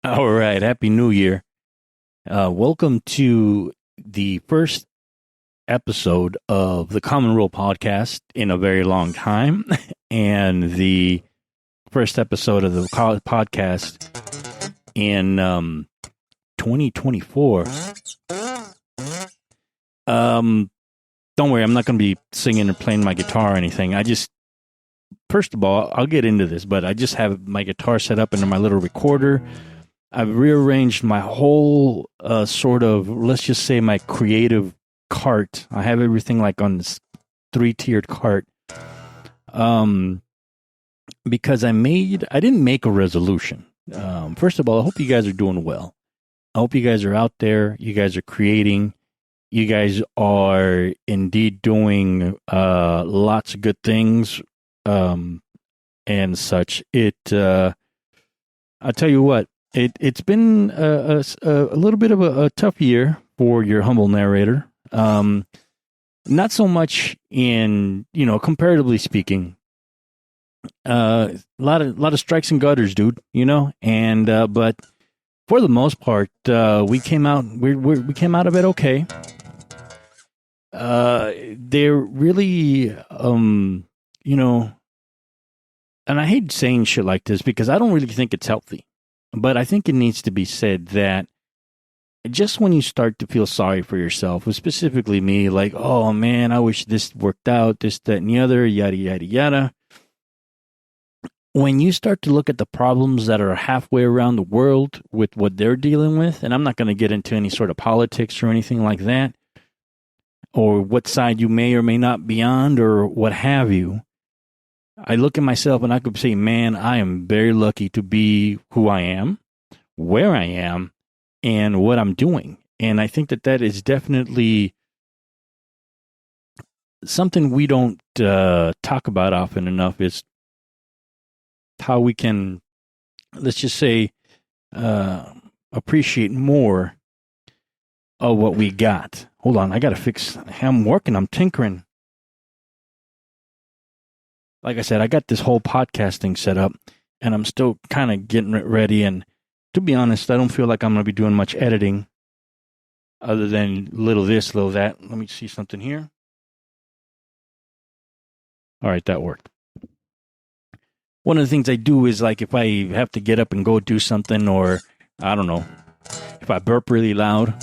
All right. Happy New Year. Welcome to the first episode of the Common Rule podcast in a very long time, and the first episode of the podcast in 2024. Don't worry, I'm not going to be singing or playing my guitar or anything. First of all, I'll get into this, but I just have my guitar set up into my little recorder. I've rearranged my whole let's just say my creative cart. I have everything like on this 3-tiered cart. Because I didn't make a resolution. First of all, I hope you guys are doing well. I hope you guys are out there. You guys are creating. You guys are indeed doing lots of good things and such. I'll tell you what. It's been a little bit of a tough year for your humble narrator. Not so much in, comparatively speaking. A lot of strikes and gutters, dude. And but for the most part, we came out we came out of it okay. They're really and I hate saying shit like this because I don't really think it's healthy. But I think it needs to be said that just when you start to feel sorry for yourself, specifically me, like, oh man, I wish this worked out, this, that, and the other, yada, yada, yada. When you start to look at the problems that are halfway around the world with what they're dealing with, and I'm not going to get into any sort of politics or anything like that, or what side you may or may not be on, or what have you, I look at myself and I could say, man, I am very lucky to be who I am, where I am, and what I'm doing. And I think that is definitely something we don't talk about often enough, is how we can, let's just say, appreciate more of what we got. Hold on, I got to fix, I'm tinkering. Like I said, I got this whole podcasting set up, and I'm still kind of getting it ready. And to be honest, I don't feel like I'm going to be doing much editing other than little this, little that. Let me see something here. All right, that worked. One of the things I do is, like, if I have to get up and go do something, or I don't know, if I burp really loud,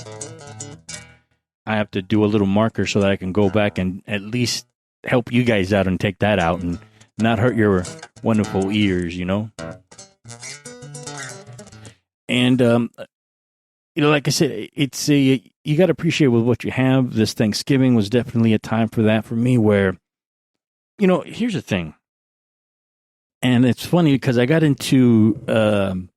I have to do a little marker so that I can go back and at least help you guys out and take that out and not hurt your wonderful ears, And, like I said, you got to appreciate with what you have. This Thanksgiving was definitely a time for that for me where, here's the thing. And it's funny because I got into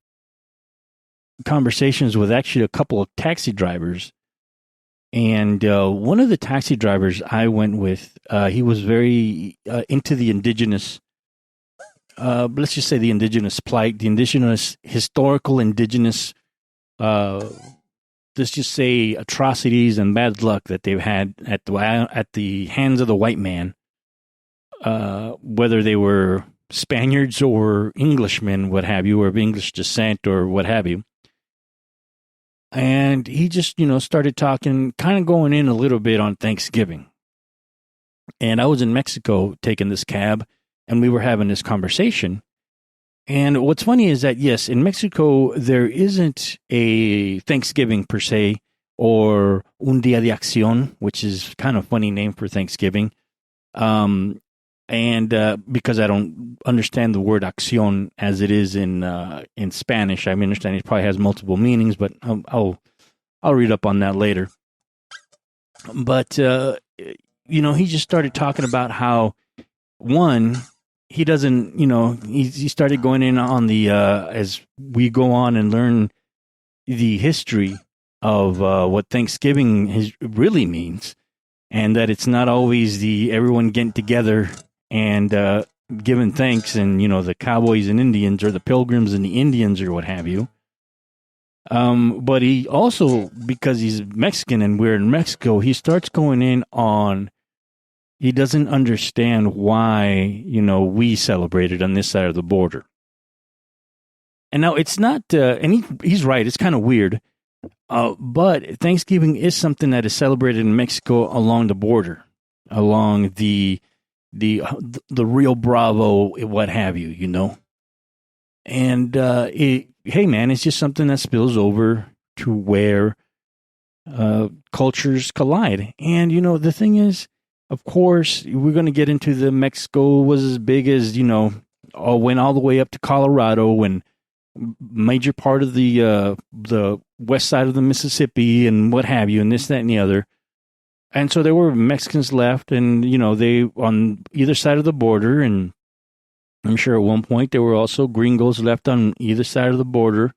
conversations with actually a couple of taxi drivers. And one of the taxi drivers I went with, he was very into the indigenous, let's just say the indigenous plight, the historical indigenous, let's just say atrocities and bad luck that they've had at the hands of the white man, whether they were Spaniards or Englishmen, what have you, or of English descent or what have you. And he just, started talking, kind of going in a little bit on Thanksgiving. And I was in Mexico taking this cab, and we were having this conversation. And what's funny is that, yes, in Mexico, there isn't a Thanksgiving per se, or un día de acción, which is kind of a funny name for Thanksgiving. And because I don't understand the word acción as it is in Spanish, I understand it probably has multiple meanings, but I'll read up on that later. But he just started talking about how, one, he doesn't, he started going in on the as we go on and learn the history of what Thanksgiving really means, and that it's not always the everyone getting together and giving thanks, and the cowboys and Indians, or the pilgrims and the Indians, or what have you. But he also, because he's Mexican and we're in Mexico, he starts going in on, he doesn't understand why we celebrate it on this side of the border. And now it's not, and he's right. It's kind of weird. But Thanksgiving is something that is celebrated in Mexico along the border, along the Rio Bravo, what have you, you know. And hey, man, it's just something that spills over to where cultures collide. And you know, the thing is, of course, we're going to get into the Mexico was as big as, you know, went all the way up to Colorado and major part of the west side of the Mississippi and what have you, and this, that, and the other. And so there were Mexicans left, and you know, they on either side of the border, and I'm sure at one point there were also gringos left on either side of the border.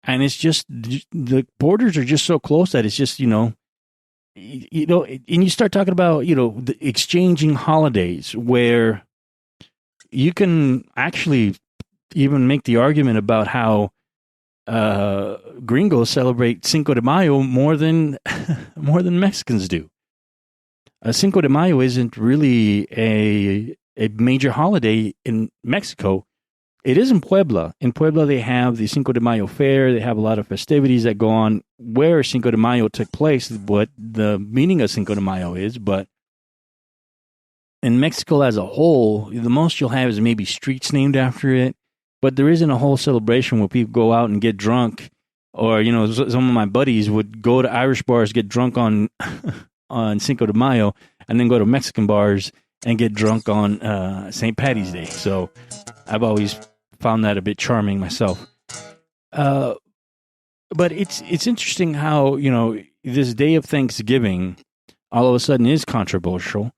And it's just the borders are just so close that it's just, you know, and you start talking about, you know, the exchanging holidays where you can actually even make the argument about how gringos celebrate Cinco de Mayo more than Mexicans do. Cinco de Mayo isn't really a major holiday in Mexico. It is in Puebla. In Puebla, they have the Cinco de Mayo fair. They have a lot of festivities that go on where Cinco de Mayo took place, what the meaning of Cinco de Mayo is. But in Mexico as a whole, the most you'll have is maybe streets named after it. But there isn't a whole celebration where people go out and get drunk. Or, you know, some of my buddies would go to Irish bars, get drunk on Cinco de Mayo, and then go to Mexican bars and get drunk on St. Paddy's Day. So I've always found that a bit charming myself. But it's interesting how, you know, this day of Thanksgiving all of a sudden is controversial.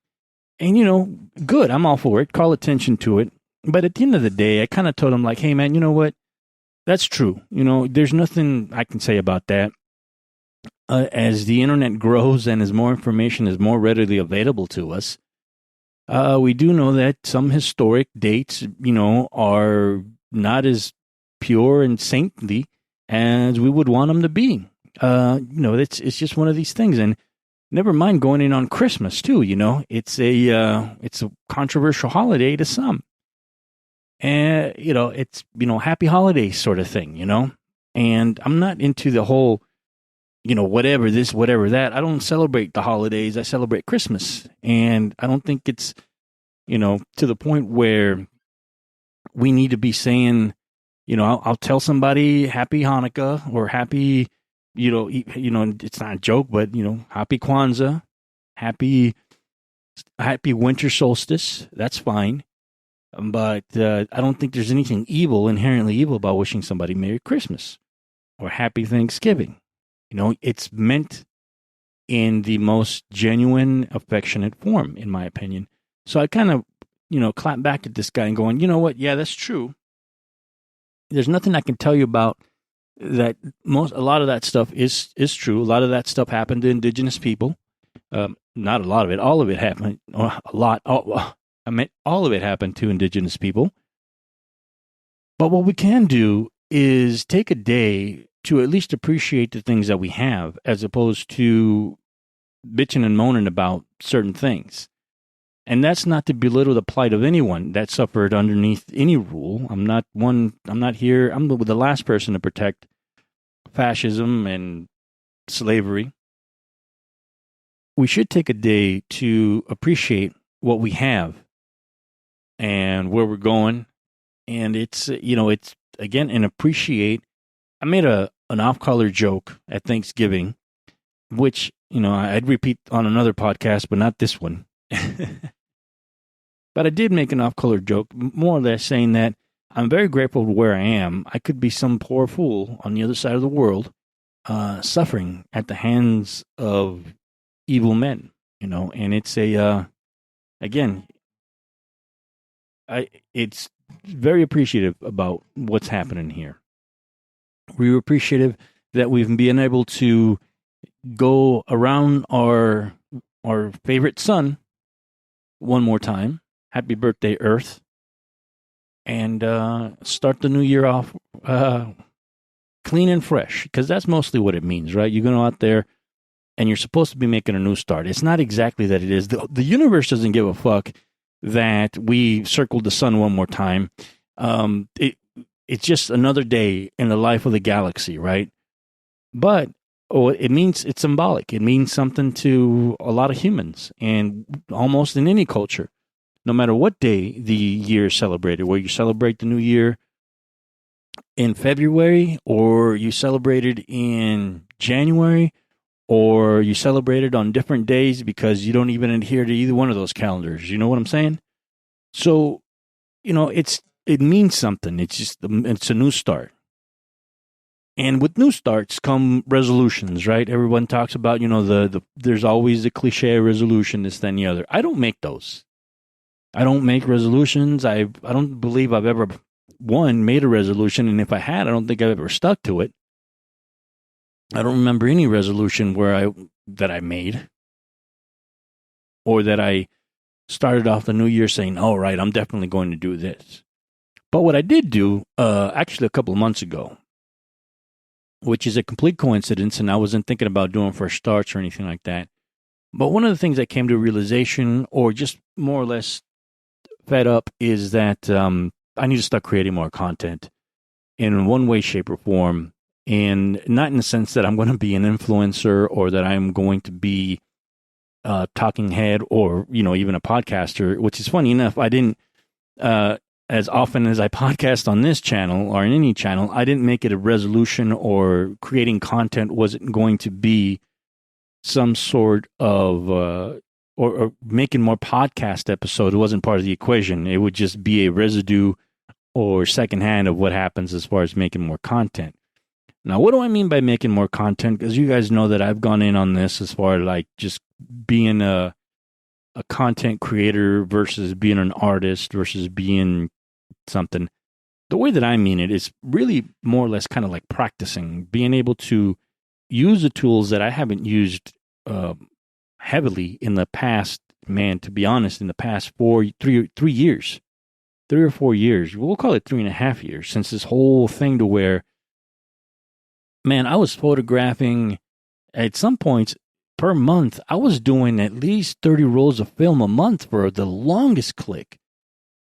And, you know, good. I'm all for it. Call attention to it. But at the end of the day, I kind of told him, like, hey, man, you know what? That's true. You know, there's nothing I can say about that. As the internet grows and as more information is more readily available to us, we do know that some historic dates, you know, are not as pure and saintly as we would want them to be. You know, it's just one of these things. And never mind going in on Christmas too. You know, it's a controversial holiday to some. And, you know, it's, you know, happy holidays sort of thing, you know. And I'm not into the whole, you know, whatever this, whatever that. I don't celebrate the holidays. I celebrate Christmas. And I don't think it's, you know, to the point where we need to be saying, you know, I'll tell somebody happy Hanukkah or happy, you know, it's not a joke, but, you know, happy Kwanzaa, happy winter solstice. That's fine. But I don't think there's anything inherently evil about wishing somebody Merry Christmas or Happy Thanksgiving. You know, it's meant in the most genuine, affectionate form, in my opinion. So I kind of, you know, clap back at this guy and going, you know what? Yeah, that's true. There's nothing I can tell you about that. A lot of that stuff is true. A lot of that stuff happened to indigenous people. Not a lot of it. All of it happened. A lot. I meant all of it happened to indigenous people. But what we can do is take a day to at least appreciate the things that we have, as opposed to bitching and moaning about certain things. And that's not to belittle the plight of anyone that suffered underneath any rule. I'm not here. I'm the last person to protect fascism and slavery. We should take a day to appreciate what we have and where we're going. And it's, you know, it's, again, and appreciate. I made an off-color joke at Thanksgiving, which, you know, I'd repeat on another podcast, but not this one. But I did make an off-color joke, more or less saying that I'm very grateful to where I am. I could be some poor fool on the other side of the world, suffering at the hands of evil men, you know, and it's again, it's very appreciative about what's happening here. We're appreciative that we've been able to go around our favorite sun one more time. Happy birthday, Earth. And start the new year off clean and fresh, because that's mostly what it means, right? You go out there and you're supposed to be making a new start. It's not exactly that it is. The universe doesn't give a fuck that we circled the sun one more time. it's just another day in the life of the galaxy, right? But it means it's symbolic. It means something to a lot of humans, and almost in any culture, no matter what day the year is celebrated, where you celebrate the new year in February, or you celebrate it in January, or you celebrate it on different days because you don't even adhere to either one of those calendars. You know what I'm saying? So, it means something. It's a new start. And with new starts come resolutions, right? Everyone talks about, there's always the cliche resolution, this, then the other. I don't make those. I don't make resolutions. I don't believe I've ever, made a resolution. And if I had, I don't think I've ever stuck to it. I don't remember any resolution that I made, or that I started off the new year saying, "Oh, right, I'm definitely going to do this." But what I did do, actually a couple of months ago, which is a complete coincidence, and I wasn't thinking about doing fresh starts or anything like that. But one of the things I came to a realization, or just more or less fed up, is that I need to start creating more content in one way, shape, or form. And not in the sense that I'm going to be an influencer, or that I'm going to be a talking head, or, even a podcaster, which is funny enough. I didn't, as often as I podcast on this channel or in any channel, I didn't make it a resolution, or creating content wasn't going to be some sort of, or making more podcast episodes. It wasn't part of the equation. It would just be a residue or secondhand of what happens as far as making more content. Now, what do I mean by making more content? Because you guys know that I've gone in on this as far as like just being a content creator versus being an artist versus being something. The way that I mean it is really more or less kind of like practicing, being able to use the tools that I haven't used heavily in the past, man, to be honest, in the past 3 years, 3 or 4 years. We'll call it 3.5 years since this whole thing, to where, man, I was photographing at some points per month. I was doing at least 30 rolls of film a month for the longest click.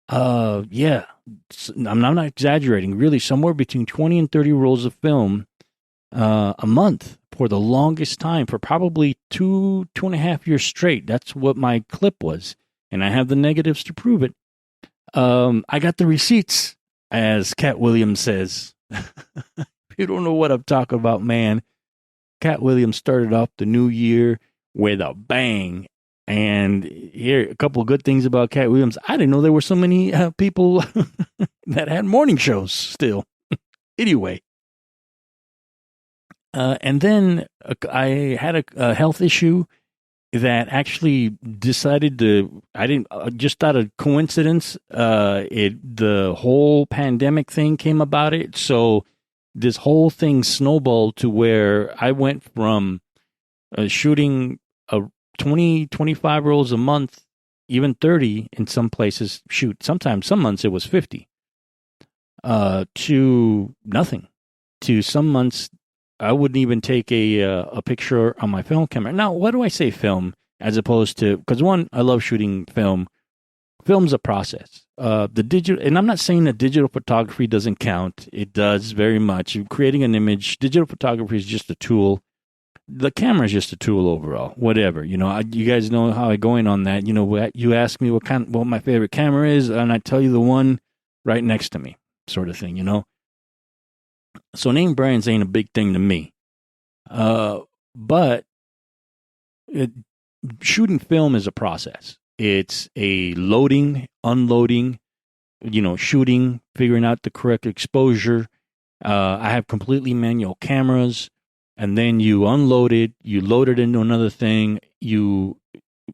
Yeah, I'm not exaggerating. Really, somewhere between 20 and 30 rolls of film a month for the longest time, for probably 2.5 years straight. That's what my clip was. And I have the negatives to prove it. I got the receipts, as Cat Williams says. You don't know what I'm talking about, man. Cat Williams started off the new year with a bang. And here, a couple of good things about Cat Williams. I didn't know there were so many people that had morning shows still. Anyway. And then I had a health issue that actually decided to, just out of coincidence, the whole pandemic thing came about it. So this whole thing snowballed to where I went from shooting 20, 25 rolls a month, even 30 in some places, sometimes some months it was 50, to nothing. To some months, I wouldn't even take a picture on my film camera. Now, why do I say film as opposed to, because one, I love shooting film. Film's a process. The digital, and I'm not saying that digital photography doesn't count. It does very much. Creating an image, digital photography is just a tool. The camera is just a tool overall. Whatever, you guys know how I go in on that. You ask me what my favorite camera is, and I tell you the one right next to me, sort of thing. So name brands ain't a big thing to me. But shooting film is a process. It's a loading, unloading, shooting, figuring out the correct exposure. I have completely manual cameras, and then you unload it, you load it into another thing, you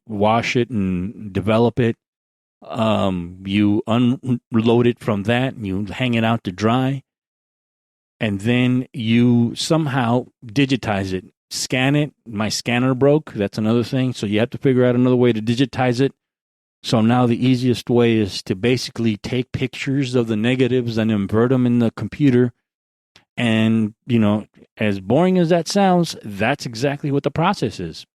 wash it and develop it. You unload it from that, and you hang it out to dry. And then you somehow digitize it, scan it. My scanner broke. That's another thing. So you have to figure out another way to digitize it. So now the easiest way is to basically take pictures of the negatives and invert them in the computer. And, as boring as that sounds, that's exactly what the process is.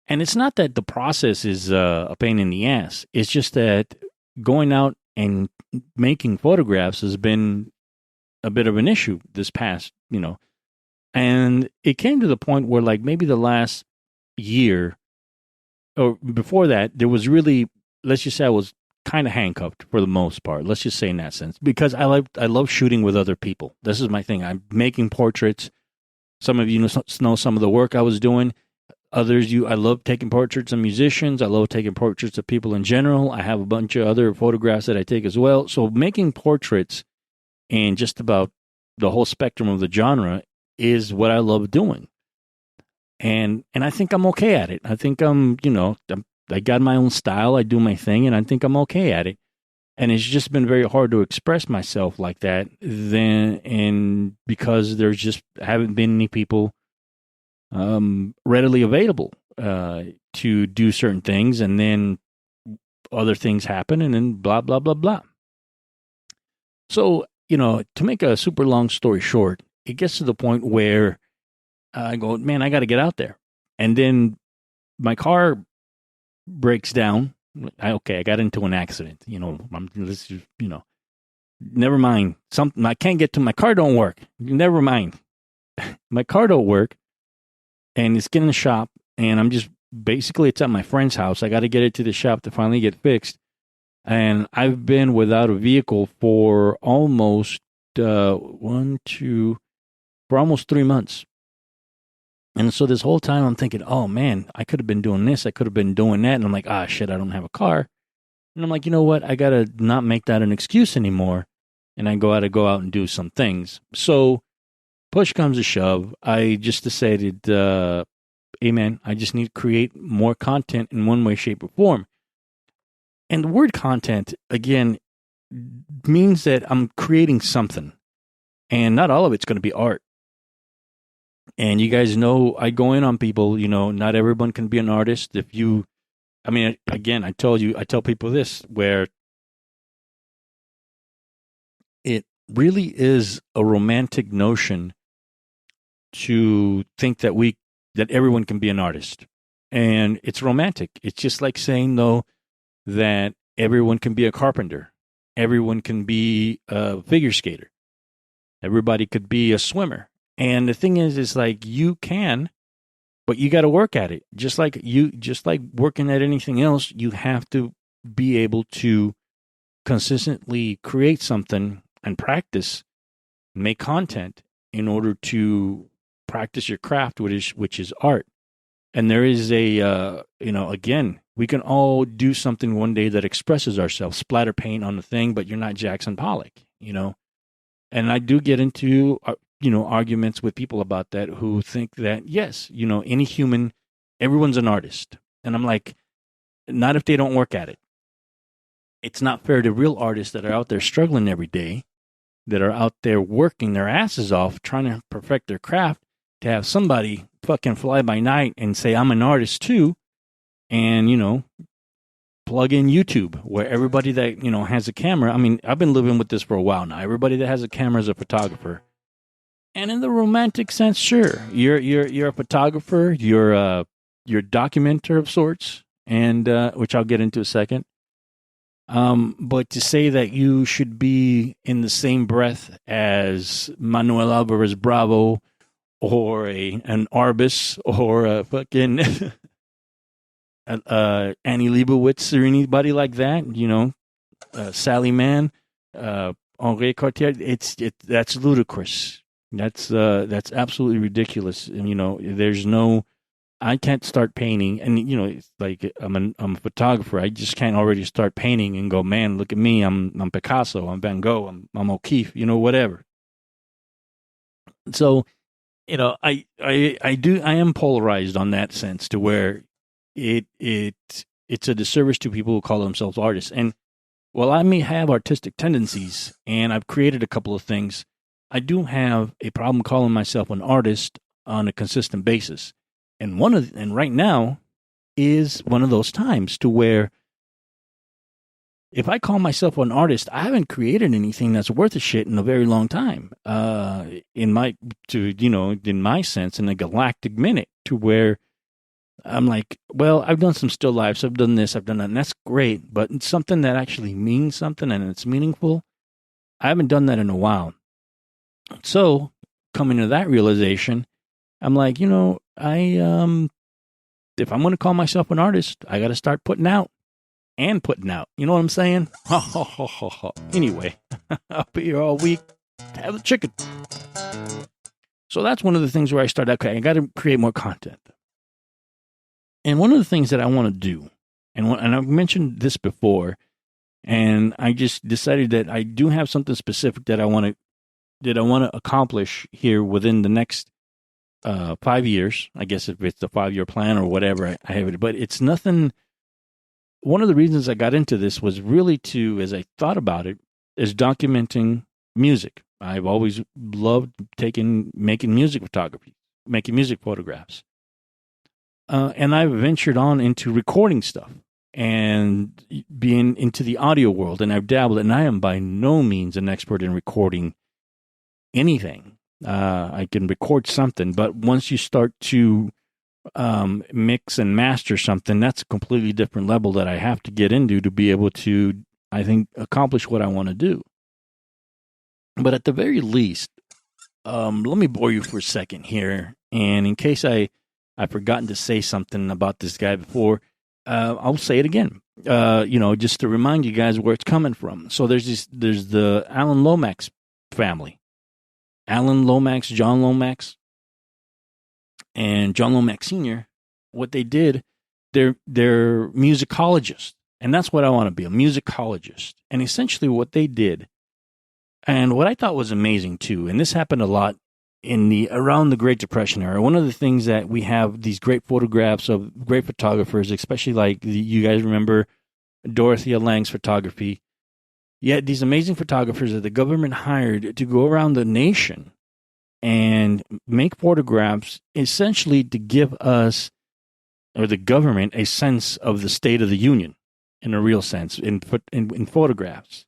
And it's not that the process is a pain in the ass. It's just that going out and making photographs has been a bit of an issue this past, and it came to the point where like maybe the last year or before that, there was really, let's just say I was kind of handcuffed for the most part. Let's just say in that sense, because I love shooting with other people. This is my thing. I'm making portraits. Some of you know some of the work I was doing. Others, I love taking portraits of musicians. I love taking portraits of people in general. I have a bunch of other photographs that I take as well. So making portraits and just about the whole spectrum of the genre is what I love doing. And I think I'm okay at it. I think I got my own style. I do my thing, and I think I'm okay at it. And it's just been very hard to express myself like that. And because there's just haven't been any people readily available to do certain things, and then other things happen, and then blah blah blah blah. So to make a super long story short, it gets to the point where I go, man, I got to get out there, and then my car breaks down. I got into an accident. Never mind. Something I can't get to. My car don't work. Never mind. My car don't work, and it's getting in the shop, and I'm just basically it's at my friend's house. I got to get it to the shop to finally get fixed, and I've been without a vehicle for almost for almost 3 months. And so this whole time I'm thinking, oh man, I could have been doing this. I could have been doing that. And I'm like, shit, I don't have a car. And I'm like, you know what? I got to not make that an excuse anymore. And I got to go out and do some things. So push comes to shove. I just decided, hey man, I just need to create more content in one way, shape, or form. And the word content, again, means that I'm creating something. And not all of it's going to be art. And you guys know I go in on people, not everyone can be an artist. Again, I tell people this, where it really is a romantic notion to think that everyone can be an artist. And it's romantic. It's just like saying, though, that everyone can be a carpenter. Everyone can be a figure skater. Everybody could be a swimmer. And the thing is like you can, but you got to work at it. Just like working at anything else, you have to be able to consistently create something and practice, make content in order to practice your craft, which is art. And there is again, we can all do something one day that expresses ourselves, splatter paint on the thing, but you're not Jackson Pollock, And I do get into arguments with people about that who think that, yes, any human, everyone's an artist. And I'm like, not if they don't work at it. It's not fair to real artists that are out there struggling every day, that are out there working their asses off, trying to perfect their craft, to have somebody fucking fly by night and say, I'm an artist too. And, plug in YouTube, where everybody that, has a camera. I mean, I've been living with this for a while now. Everybody that has a camera is a photographer. And in the romantic sense, sure, you're a photographer, you're a documenter of sorts, and which I'll get into in a second. But to say that you should be in the same breath as Manuel Alvarez Bravo, or an Arbus, or a fucking Annie Leibovitz, or anybody like that, Sally Mann, Henri Cartier, that's ludicrous. That's absolutely ridiculous. And, there's no, I can't start painting, and it's like I'm a photographer. I just can't already start painting and go, man, look at me. I'm Picasso. I'm Van Gogh. I'm O'Keeffe. Whatever. So, I am polarized on that sense, to where it's a disservice to people who call themselves artists. And while I may have artistic tendencies, and I've created a couple of things, I do have a problem calling myself an artist on a consistent basis. And right now is one of those times, to where if I call myself an artist, I haven't created anything that's worth a shit in a very long time. In my sense, in a galactic minute, to where I'm like, well, I've done some still lifes. I've done this. I've done that. And that's great. But it's something that actually means something and it's meaningful. I haven't done that in a while. So coming to that realization, I'm like, if I'm going to call myself an artist, I got to start putting out and putting out. You know what I'm saying? Anyway, I'll be here all week. Have the chicken. So that's one of the things where I started, okay, I got to create more content. And one of the things that I want to do, and I've mentioned this before, and I just decided that I do have something specific that I want to accomplish here within the next 5 years. I guess if it's a 5-year plan or whatever, I have it. But it's nothing. One of the reasons I got into this was really as I thought about it, is documenting music. I've always loved making music photography, making music photographs. And I've ventured on into recording stuff and being into the audio world, and I've dabbled, and I am by no means an expert in recording anything. I can record something, but once you start to mix and master something, that's a completely different level that I have to get into to be able to, I think, accomplish what I want to do. But at the very least, let me bore you for a second here, and in case I've forgotten to say something about this guy before, I'll say it again. Just to remind you guys where it's coming from. So there's the Alan Lomax family. Alan Lomax, John Lomax, and John Lomax Sr., what they did, they're musicologists. And that's what I want to be, a musicologist. And essentially what they did, and what I thought was amazing too, and this happened a lot around the Great Depression era. One of the things that we have these great photographs of great photographers, especially like you guys remember Dorothea Lange's photography. Yet these amazing photographers that the government hired to go around the nation and make photographs essentially to give us, or the government, a sense of the State of the Union in a real sense in photographs.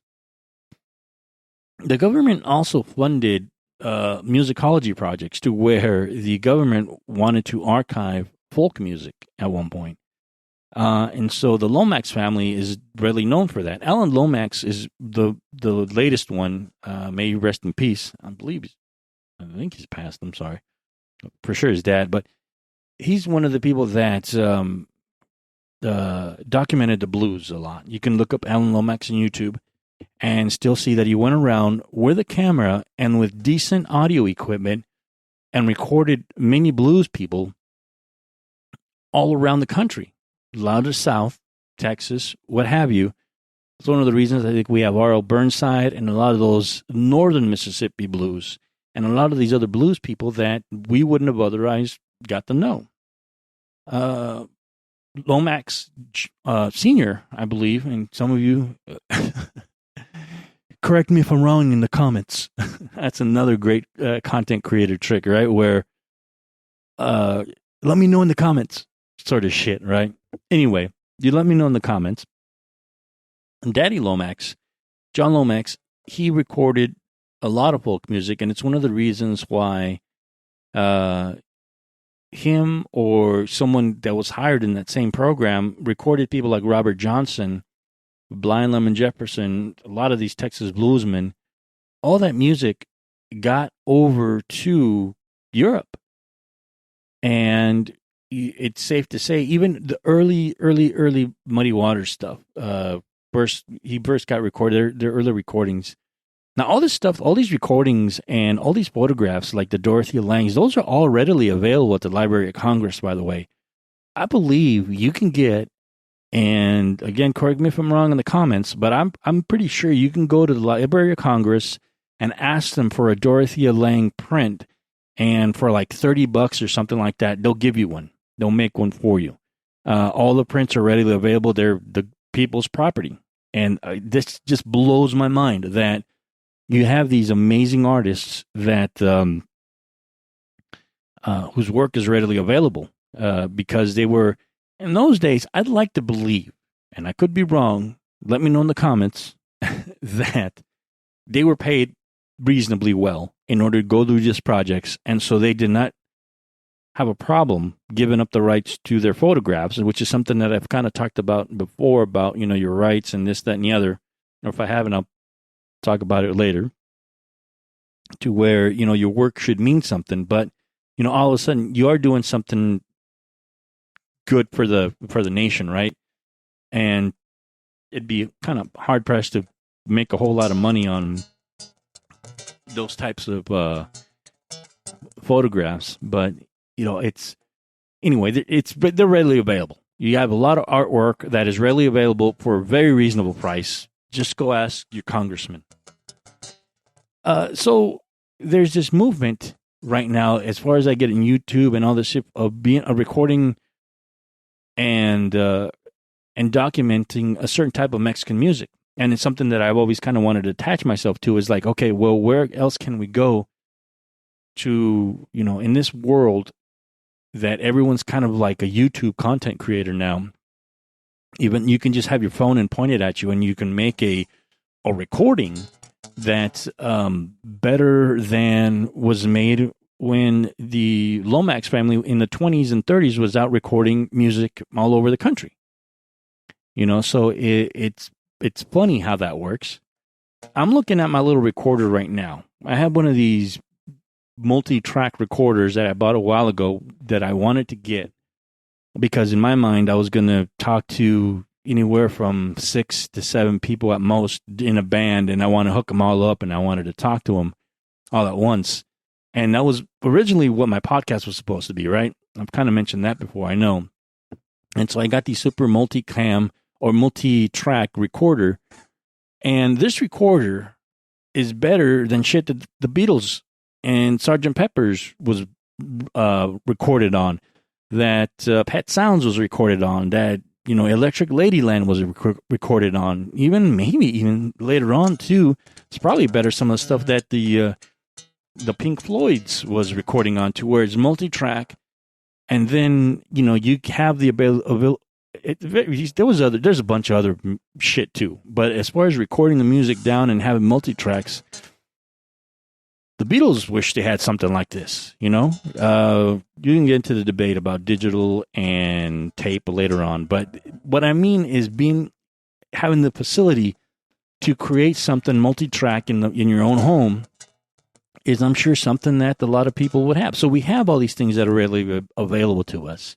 The government also funded musicology projects to where the government wanted to archive folk music at one point. And so the Lomax family is really known for that. Alan Lomax is the latest one. May he rest in peace. I think he's passed. I'm sorry. For sure his dad. But he's one of the people that documented the blues a lot. You can look up Alan Lomax on YouTube and still see that he went around with a camera and with decent audio equipment and recorded many blues people all around the country, louder South, Texas, what have you. It's one of the reasons I think we have R.L. Burnside and a lot of those northern Mississippi blues and a lot of these other blues people that we wouldn't have otherwise got to know. Lomax Sr., I believe, and some of you... correct me if I'm wrong in the comments. That's another great content creator trick, right? Where, let me know in the comments, sort of shit, right? Anyway, you let me know in the comments. And Daddy Lomax, John Lomax, he recorded a lot of folk music, and it's one of the reasons why him or someone that was hired in that same program recorded people like Robert Johnson, Blind Lemon Jefferson, a lot of these Texas bluesmen. All that music got over to Europe. And it's safe to say, even the early Muddy Waters stuff, he first got recorded, their early recordings. Now, all this stuff, all these recordings and all these photographs, like the Dorothea Lange's, those are all readily available at the Library of Congress, by the way. I believe you can get, and again, correct me if I'm wrong in the comments, but I'm pretty sure you can go to the Library of Congress and ask them for a Dorothea Lange print, and for like $30 or something like that, they'll give you one. They'll make one for you. All the prints are readily available. They're the people's property. And this just blows my mind that you have these amazing artists that whose work is readily available because they were, in those days, I'd like to believe, and I could be wrong, let me know in the comments, that they were paid reasonably well in order to go through these projects, and so they did not have a problem giving up the rights to their photographs, which is something that I've kind of talked about before about, your rights and this, that, and the other. Or if I haven't, I'll talk about it later, to where, your work should mean something. But, all of a sudden you are doing something good for the nation, right? And it'd be kind of hard pressed to make a whole lot of money on those types of photographs. But it's anyway, they're readily available. You have a lot of artwork that is readily available for a very reasonable price. Just go ask your congressman. So there's this movement right now, as far as I get in YouTube and all this shit, of being a recording and documenting a certain type of Mexican music. And it's something that I've always kind of wanted to attach myself to, is like, okay, well, where else can we go to, in this world that everyone's kind of like a YouTube content creator now. Even you can just have your phone and point it at you, and you can make a recording that's better than was made when the Lomax family in the 20s and 30s was out recording music all over the country. So it's funny how that works. I'm looking at my little recorder right now. I have one of these multi-track recorders that I bought a while ago that I wanted to get, because in my mind I was going to talk to anywhere from 6 to 7 people at most in a band, and I want to hook them all up, and I wanted to talk to them all at once. And that was originally what my podcast was supposed to be, right? I've kind of mentioned that before, I know. And so I got the super multi-cam or multi-track recorder, and this recorder is better than shit that the Beatles and Sgt. Pepper's was recorded on, that Pet Sounds was recorded on, that Electric Ladyland was recorded on, maybe even later on too. It's probably better some of the stuff that the Pink Floyd's was recording on, to where it's multi-track, and then you have the there's a bunch of other shit too, but as far as recording the music down and having multi-tracks, the Beatles wish they had something like this, You can get into the debate about digital and tape later on, but what I mean is having the facility to create something multi-track in your own home is, I'm sure, something that a lot of people would have. So we have all these things that are readily available to us.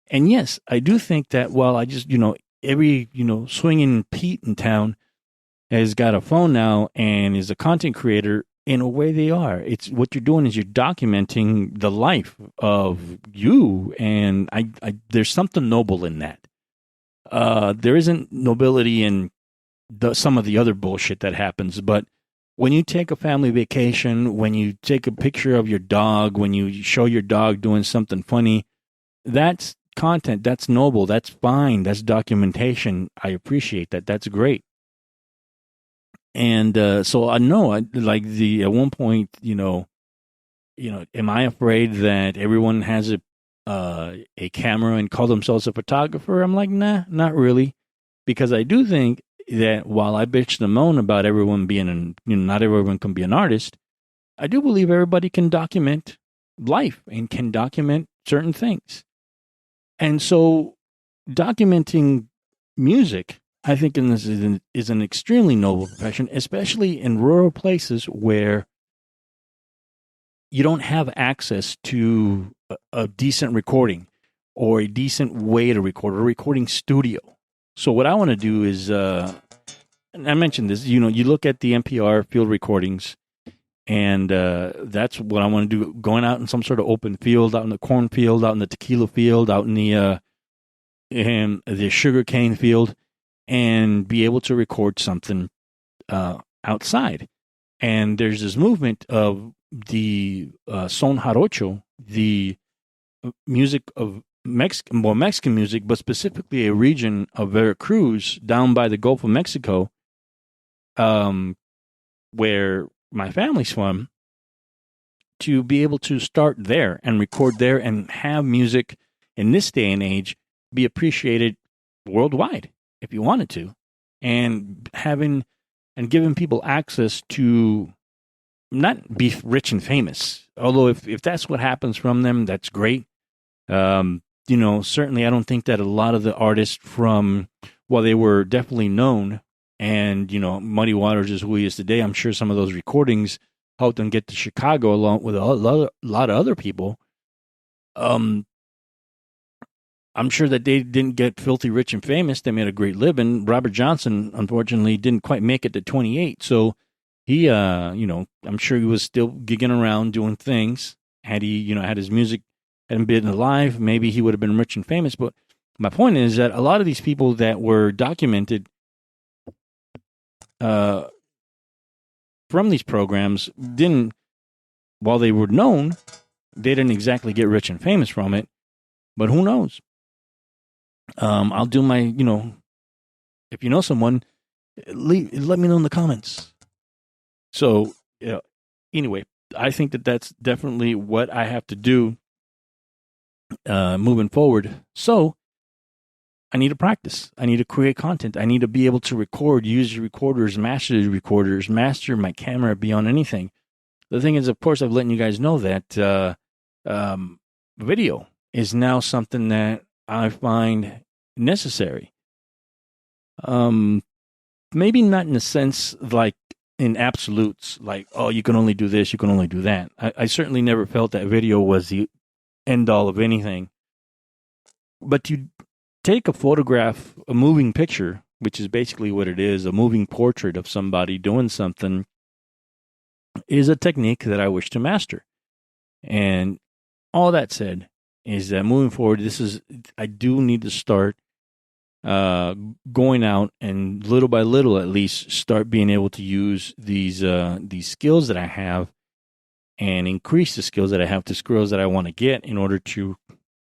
And yes, I do think that while I just, every, swinging Pete in town has got a phone now and is a content creator, in a way they are. It's what you're doing is you're documenting the life of you, and I there's something noble in that. There isn't nobility in some of the other bullshit that happens, but when you take a family vacation, when you take a picture of your dog, when you show your dog doing something funny, that's content, that's noble, that's fine, that's documentation. I appreciate that. That's great. And so I know, at one point, am I afraid that everyone has a camera and call themselves a photographer? I'm like, nah, not really, because I do think that while I bitch and moan about everyone being not everyone can be an artist, I do believe everybody can document life and can document certain things. And so documenting music, I think, is an extremely noble profession, especially in rural places where you don't have access to a decent recording or a decent way to record, a recording studio. So what I want to do is, and I mentioned this, you look at the NPR field recordings, and that's what I want to do, going out in some sort of open field, out in the cornfield, out in the tequila field, out in the sugarcane field, and be able to record something outside. And there's this movement of the son jarocho, the music of Mexican music, but specifically a region of Veracruz down by the Gulf of Mexico, where my family's from, to be able to start there and record there and have music in this day and age be appreciated worldwide, if you wanted to, and giving people access to not be rich and famous. Although if that's what happens from them, that's great. Certainly I don't think that a lot of the artists while they were definitely known and, Muddy Waters is who he is today, I'm sure some of those recordings helped them get to Chicago along with a lot of other people. I'm sure that they didn't get filthy rich and famous. They made a great living. Robert Johnson, unfortunately, didn't quite make it to 28. So he, I'm sure he was still gigging around doing things. Had he, had his music hadn't been alive, maybe he would have been rich and famous. But my point is that a lot of these people that were documented from these programs while they were known, they didn't exactly get rich and famous from it. But who knows? I'll do my, if you know someone, let me know in the comments. So, anyway, I think that that's definitely what I have to do moving forward. So, I need to practice. I need to create content. I need to be able to record, use the recorders, master my camera beyond anything. The thing is, of course, I've letting you guys know that video is now something that I find necessary. Maybe not in the sense like in absolutes, like, oh, you can only do this, you can only do that. I certainly never felt that video was the end all of anything. But you take a photograph, a moving picture, which is basically what it is, a moving portrait of somebody doing something, is a technique that I wish to master. And all that said is that moving forward, I do need to start going out and little by little, at least, start being able to use these skills that I have and increase the skills that I have, the skills that I want to get in order to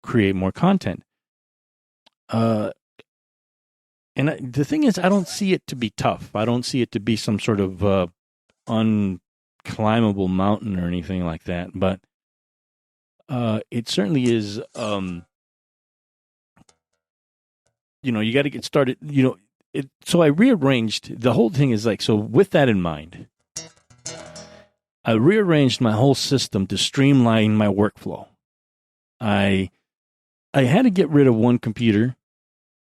create more content. The thing is, I don't see it to be tough. I don't see it to be some sort of unclimbable mountain or anything like that. But it certainly is. You got to get started. So I rearranged the whole thing. Is like, so with that in mind, I rearranged my whole system to streamline my workflow. I had to get rid of one computer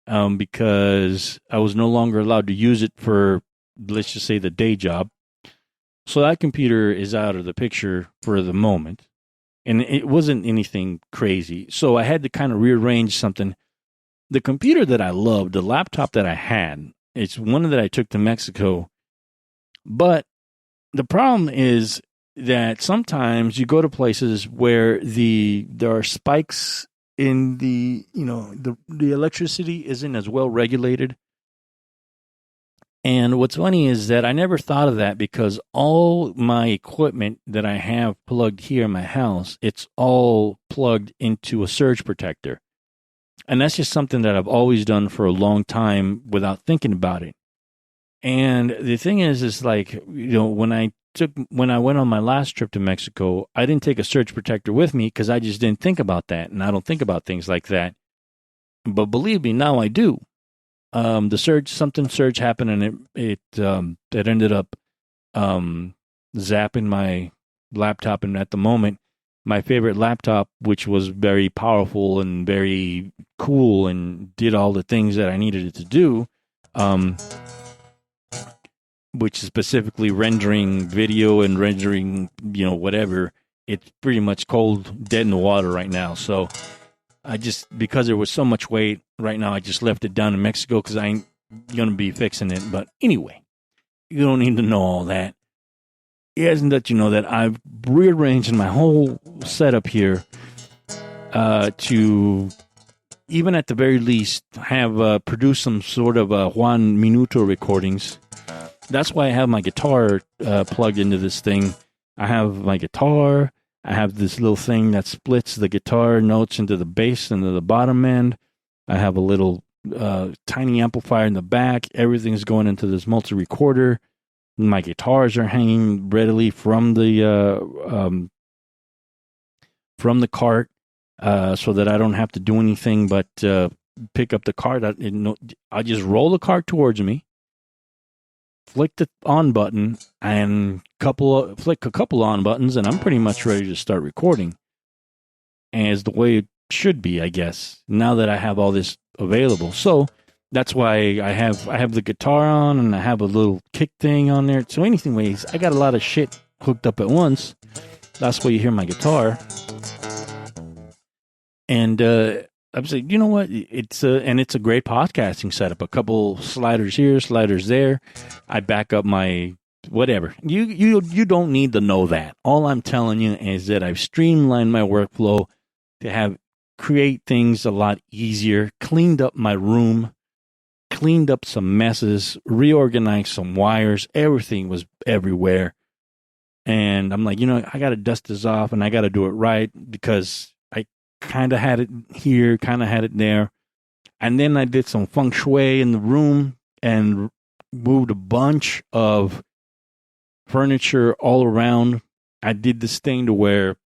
because I was no longer allowed to use it for, let's just say, the day job. So that computer is out of the picture for the moment. And it wasn't anything crazy. So I had to kind of rearrange something. The computer that I loved, the laptop that I had, it's one that I took to Mexico. But the problem is that sometimes you go to places where there are spikes in the electricity isn't as well regulated. And what's funny is that I never thought of that because all my equipment that I have plugged here in my house, it's all plugged into a surge protector. And that's just something that I've always done for a long time without thinking about it. And the thing is like, when I went on my last trip to Mexico, I didn't take a surge protector with me because I just didn't think about that. And I don't think about things like that. But believe me, now I do. Something surge happened and it ended up zapping my laptop. And at the moment, my favorite laptop, which was very powerful and very cool and did all the things that I needed it to do, which is specifically rendering video and rendering, whatever, it's pretty much cold, dead in the water right now. So because there was so much weight right now, I just left it down in Mexico because I ain't going to be fixing it. But anyway, you don't need to know all that. It hasn't that you know that I've rearranged my whole setup here to, even at the very least, have produced some sort of Juan Minuto recordings. That's why I have my guitar plugged into this thing. I have my guitar. I have this little thing that splits the guitar notes into the bass and the bottom end. I have a little tiny amplifier in the back. Everything's going into this multi-recorder. My guitars are hanging readily from the cart, so that I don't have to do anything but pick up the cart. I just roll the cart towards me, flick the on button and flick a couple on buttons, and I'm pretty much ready to start recording. As the way it should be, I guess. Now that I have all this available, so that's why I have the guitar on, and I have a little kick thing on there. So anyways, I got a lot of shit hooked up at once. That's why you hear my guitar. And I'm saying, you know what? It's a great podcasting setup. A couple sliders here, sliders there. I back up my whatever. You don't need to know that. All I'm telling you is that I've streamlined my workflow to create things a lot easier. Cleaned up my room, cleaned up some messes, reorganized some wires. Everything was everywhere. And I'm like, I got to dust this off, and I got to do it right, because I kind of had it here, kind of had it there. And then I did some feng shui in the room and moved a bunch of furniture all around. I did this thing to where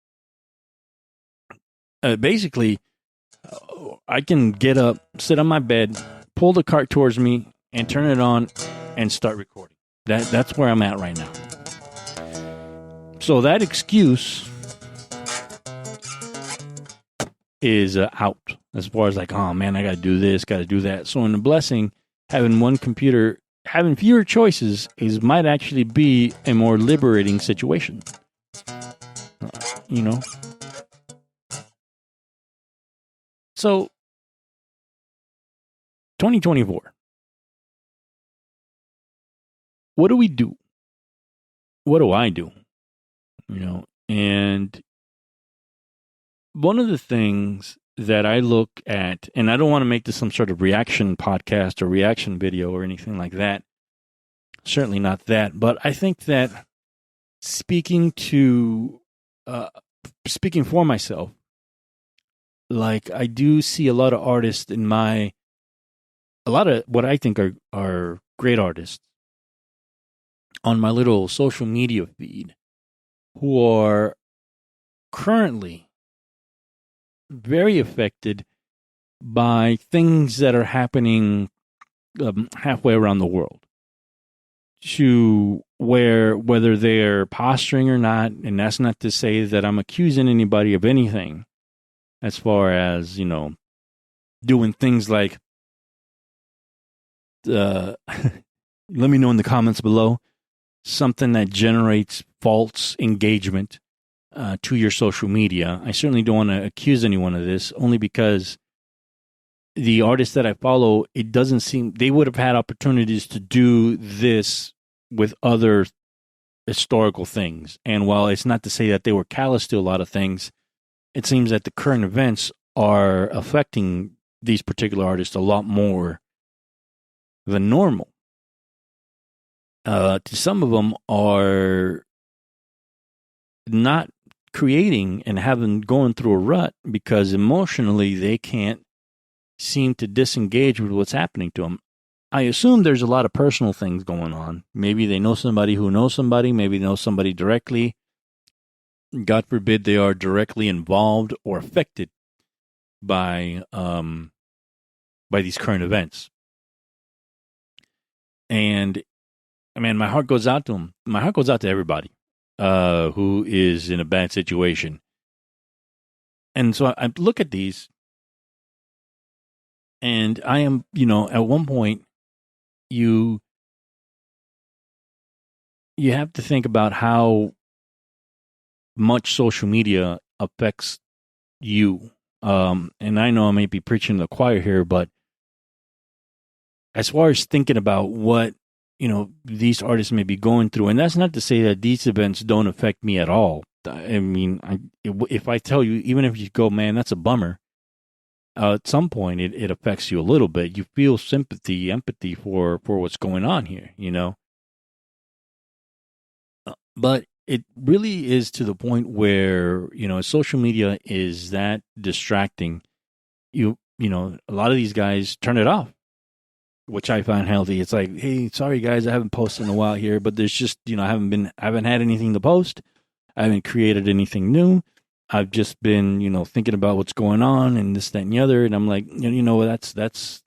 basically I can get up, sit on my bed, pull the cart towards me, and turn it on and start recording. That's where I'm at right now. So that excuse is out, as far as like, oh man, I got to do this, got to do that. So in the blessing, having one computer, having fewer choices might actually be a more liberating situation. So 2024. What do we do? What do I do? And one of the things that I look at, and I don't want to make this some sort of reaction podcast or reaction video or anything like that. Certainly not that. But I think that speaking for myself, like I do see a lot of artists a lot of what I think are great artists on my little social media feed, who are currently very affected by things that are happening halfway around the world, to whether they're posturing or not. And that's not to say that I'm accusing anybody of anything, as far as, doing things like, let me know in the comments below, something that generates false engagement to your social media. I certainly don't want to accuse anyone of this, only because the artists that I follow, it doesn't seem they would have had opportunities to do this with other historical things. And while it's not to say that they were callous to a lot of things, it seems that the current events are affecting these particular artists a lot more than normal. To some of them are not creating and going through a rut because emotionally they can't seem to disengage with what's happening to them. I assume there's a lot of personal things going on. Maybe they know somebody who knows somebody. Maybe they know somebody directly. God forbid they are directly involved or affected by these current events. And man, my heart goes out to them. My heart goes out to everybody who is in a bad situation. And so I look at these, and I am, at one point, you have to think about how much social media affects you. And I know I may be preaching to the choir here, but as far as thinking about what, these artists may be going through, and that's not to say that these events don't affect me at all. I mean, if I tell you, even if you go, man, that's a bummer, at some point it affects you a little bit. You feel sympathy, empathy for what's going on here, But it really is to the point where, social media is that distracting. A lot of these guys turn it off, which I find healthy. It's like, hey, sorry guys, I haven't posted in a while here, but there's just, I haven't had anything to post. I haven't created anything new. I've just been, thinking about what's going on and this, that, and the other. And I'm like, that's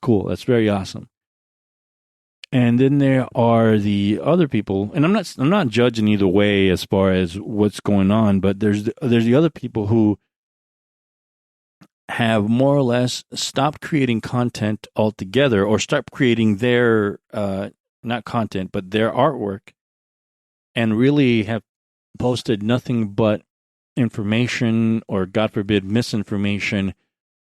cool. That's very awesome. And then there are the other people, and I'm not judging either way as far as what's going on, but there's the other people who have more or less stopped creating content altogether, or stopped creating their not content but their artwork, and really have posted nothing but information, or God forbid misinformation,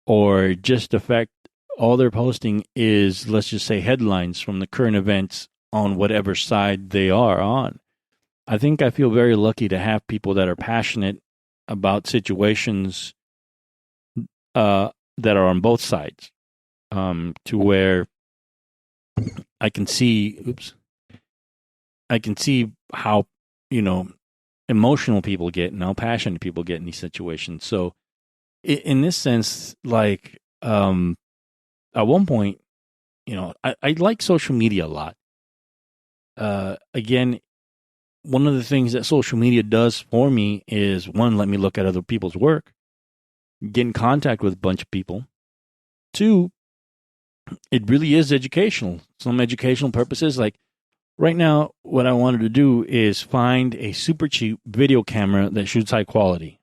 or just the fact all they're posting is, let's just say, headlines from the current events on whatever side they are on. I feel very lucky to have people that are passionate about situations that are on both sides, to where I can see how, emotional people get and how passionate people get in these situations. So in this sense, like, at one point, I like social media a lot. Again, one of the things that social media does for me is, one, let me look at other people's work, get in contact with a bunch of people. Two, it really is educational. Some educational purposes. Like right now, what I wanted to do is find a super cheap video camera that shoots high quality,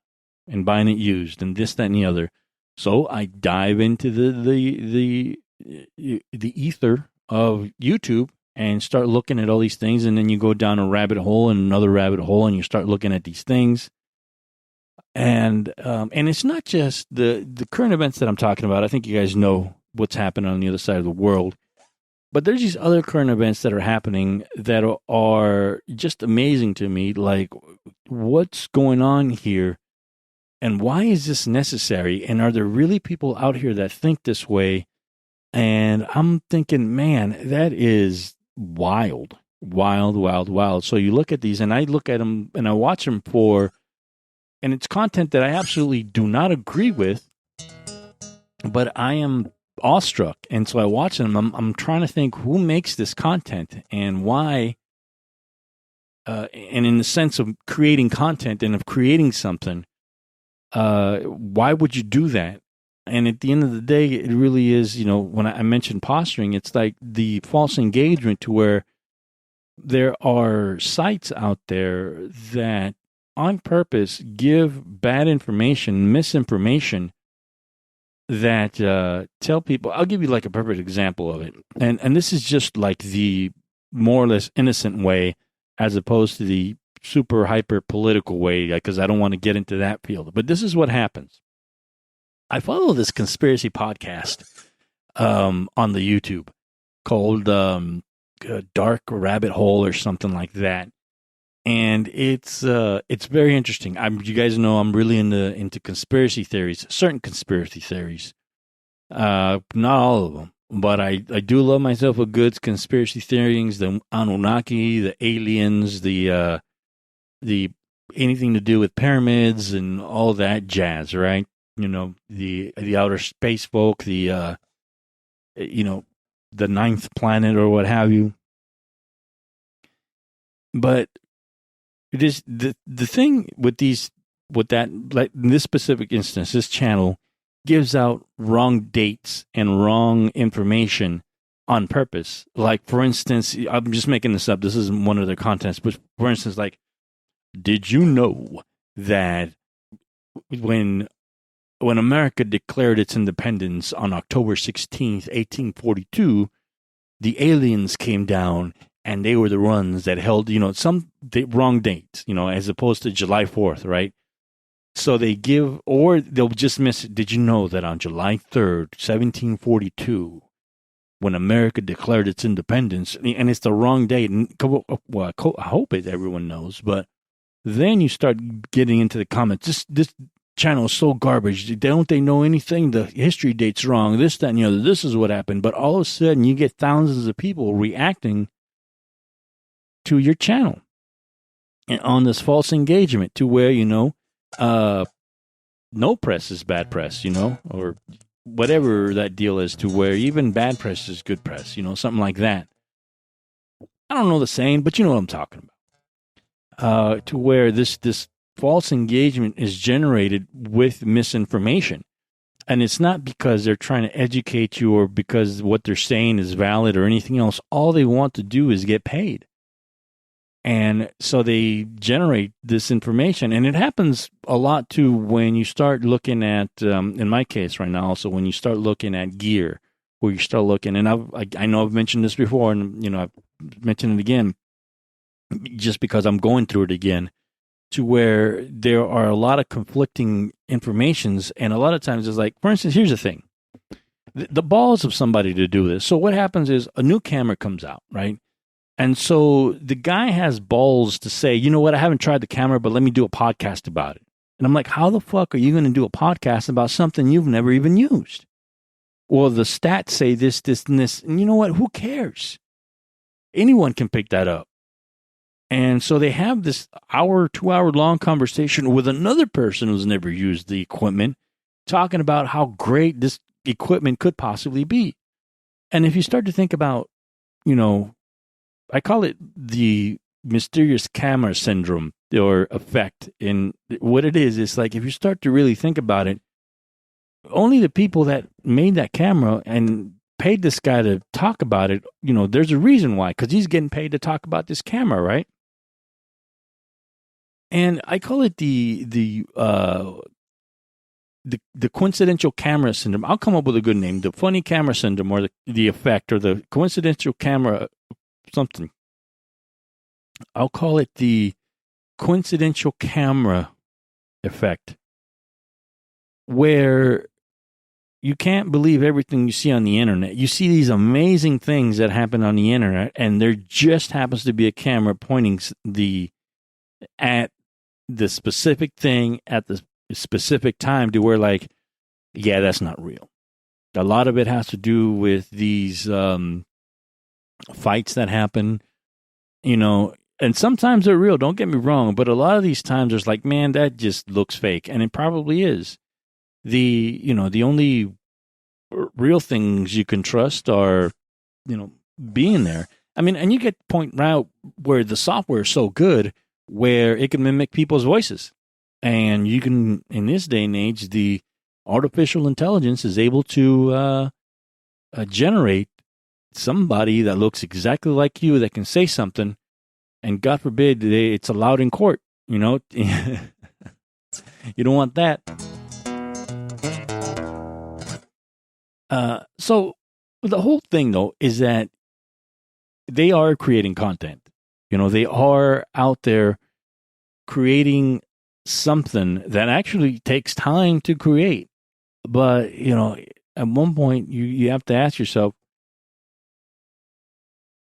and buying it used, and this, that, and the other. So I dive into the ether of YouTube and start looking at all these things, and then you go down a rabbit hole and another rabbit hole, and you start looking at these things. And it's not just the current events that I'm talking about. I think you guys know what's happening on the other side of the world. But there's these other current events that are happening that are just amazing to me. Like, what's going on here? And why is this necessary? And are there really people out here that think this way? And I'm thinking, man, that is wild, wild, wild, wild. So you look at these, and I look at them and I watch them and it's content that I absolutely do not agree with, but I am awestruck. And so I watch them. I'm trying to think, who makes this content and why? And in the sense of creating content and of creating something, why would you do that? And at the end of the day, it really is, when I mentioned posturing, it's like the false engagement, to where there are sites out there that on purpose give bad information, misinformation, that tell people. I'll give you like a perfect example of it. And this is just like the more or less innocent way, as opposed to the super hyper political way, because I don't want to get into that field. But this is what happens. I follow this conspiracy podcast on the YouTube called Dark Rabbit Hole or something like that, and it's very interesting. You guys know I'm really into conspiracy theories, certain conspiracy theories, not all of them, but I do love myself a good conspiracy theories, the Anunnaki, the aliens, the anything to do with pyramids and all that jazz, right? The outer space folk, the ninth planet or what have you. But it is the thing with that, like in this specific instance, this channel gives out wrong dates and wrong information on purpose. Like, for instance, I'm just making this up. This isn't one of their contents, but for instance, like, did you know that when America declared its independence on October 16th, 1842, the aliens came down and they were the ones that held, wrong dates, as opposed to July 4th, right? So they give, or they'll just miss it. Did you know that on July 3rd, 1742, when America declared its independence, and it's the wrong date, and well, I hope everyone knows, but then you start getting into the comments. This channel is so garbage. Don't they know anything? The history date's wrong. This, that, and the other. This is what happened. But all of a sudden, you get thousands of people reacting to your channel and on this false engagement, to where, no press is bad press, or whatever that deal is, to where even bad press is good press, something like that. I don't know the saying, but you know what I'm talking about. To where this false engagement is generated with misinformation. And it's not because they're trying to educate you or because what they're saying is valid or anything else. All they want to do is get paid. And so they generate this information. And it happens a lot too when you start looking at, in my case right now, also when you start looking at gear, where you start looking, and I know I've mentioned this before, and I've mentioned it again, just because I'm going through it again, to where there are a lot of conflicting informations, and a lot of times it's like, for instance, here's the thing. The balls of somebody to do this. So what happens is a new camera comes out, right? And so the guy has balls to say, you know what, I haven't tried the camera, but let me do a podcast about it. And I'm like, how the fuck are you going to do a podcast about something you've never even used? Well, the stats say this, this, and this. And you know what? Who cares? Anyone can pick that up. And so they have this 2-hour long conversation with another person who's never used the equipment, talking about how great this equipment could possibly be. And if you start to think about, I call it the mysterious camera syndrome or effect. And what it is like, if you start to really think about it, only the people that made that camera and paid this guy to talk about it, there's a reason why, because he's getting paid to talk about this camera, right? And I call it the coincidental camera syndrome. I'll come up with a good name: the funny camera syndrome, or the effect, or the coincidental camera something. I'll call it the coincidental camera effect, where you can't believe everything you see on the internet. You see these amazing things that happen on the internet, and there just happens to be a camera pointing at the specific thing at the specific time, to where, like, yeah, that's not real. A lot of it has to do with these fights that happen, and sometimes they're real, don't get me wrong, but a lot of these times there's like, man, that just looks fake, and it probably is. The only real things you can trust are, being there. I mean, and you get the point now where the software is so good where it can mimic people's voices. And you can, in this day and age, the artificial intelligence is able to generate somebody that looks exactly like you, that can say something, and God forbid it's allowed in court. You don't want that. So the whole thing, though, is that they are creating content. They are out there creating something that actually takes time to create. But, at one point you have to ask yourself,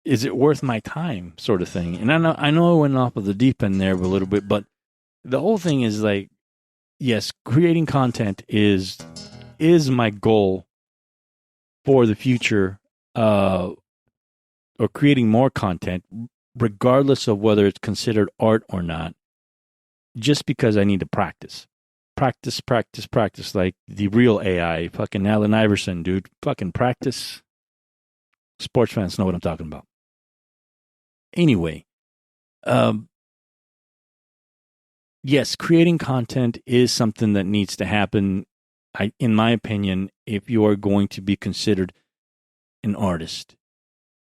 is it worth my time, sort of thing? And I know I went off of the deep end there a little bit, but the whole thing is like, yes, creating content is my goal for the future, or creating more content, regardless of whether it's considered art or not, just because I need to practice, like the real AI, fucking Allen Iverson, dude, fucking practice. Sports fans know what I'm talking about. Anyway, yes, creating content is something that needs to happen, in my opinion, if you are going to be considered an artist.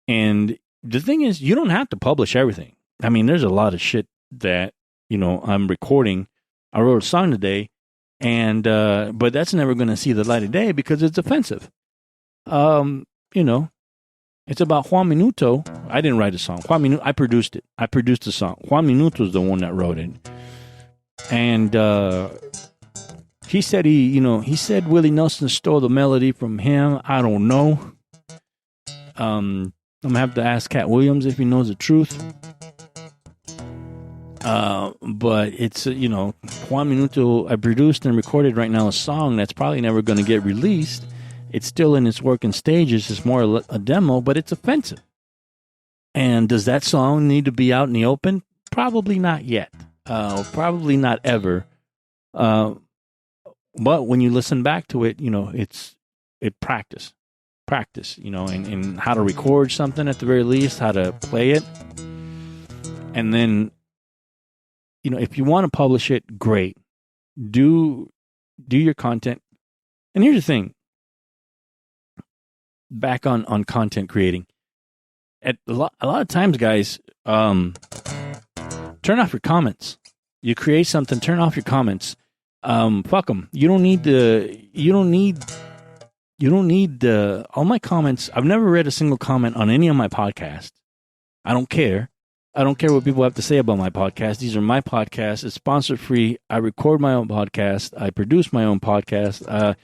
And the thing is, you don't have to publish everything. I mean, there's a lot of shit that, I'm recording. I wrote a song today, and but that's never going to see the light of day because it's offensive. It's about Juan Minuto. I didn't write a song. I produced it. I produced the song. Juan Minuto is the one that wrote it. And he said he said Willie Nelson stole the melody from him. I don't know. I'm going to have to ask Cat Williams if he knows the truth. But it's, Juan Minuto, I produced and recorded right now a song that's probably never going to get released. It's still in its working stages. It's more a demo, but it's offensive. And does that song need to be out in the open? Probably not yet. Probably not ever. But when you listen back to it, it practice, and how to record something at the very least, how to play it. And then, if you want to publish it, great. Do your content, And here's the thing. Back on content creating. At a lot of times, guys, turn off your comments. You create something, turn off your comments. Fuck them. You don't need all my comments. I've never read a single comment on any of my podcasts. I don't care. I don't care what people have to say about my podcast. These are my podcasts. It's sponsor free. I record my own podcast. I produce my own podcast.